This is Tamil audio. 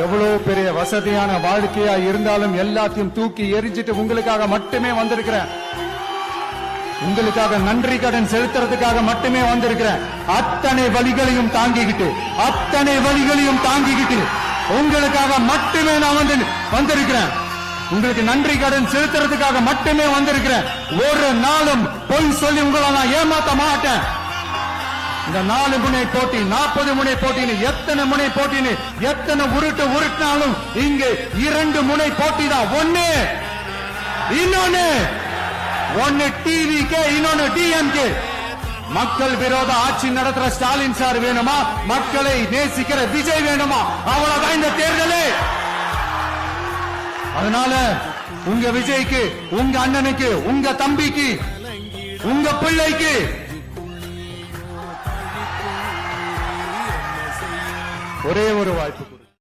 எவ்வளவு பெரிய வசதியான வாழ்க்கையா இருந்தாலும் எல்லாத்தையும் தூக்கி எரிஞ்சிட்டு உங்களுக்காக மட்டுமே வந்திருக்கிறேன். உங்களுக்காக நன்றி கடன் செலுத்துறதுக்காக மட்டுமே வந்திருக்கிறேன். அத்தனை வழிகளையும் தாங்கிக்கிட்டு உங்களுக்காக மட்டுமே நான் வந்திருக்கிறேன். உங்களுக்கு நன்றி கடன் செலுத்துறதுக்காக மட்டுமே வந்திருக்கிறேன். ஒரு நாளும் பொய் சொல்லி உங்களை நான் ஏமாத்த மாட்டேன். இந்த 4 முனை போட்டி 40 முனை போட்டின்னு எத்தனை முனை போட்டின்னு எத்தனை உருட்டினாலும் இங்கே 2 முனை போட்டி தான். ஒன்னு டிவிகே, இன்னொன்னு டிஎம்கே. மக்கள் விரோத ஆட்சி நடத்துற ஸ்டாலின் சார் வேணுமா, மக்களை நேசிக்கிற விஜய் வேணுமா? அவ்வளவுதான் இந்த தேர்தலே. அதனால உங்க விஜய்க்கு, உங்க அண்ணனுக்கு, உங்க தம்பிக்கு, உங்க பிள்ளைக்கு ஒரே ஒரு வாய்ப்பு.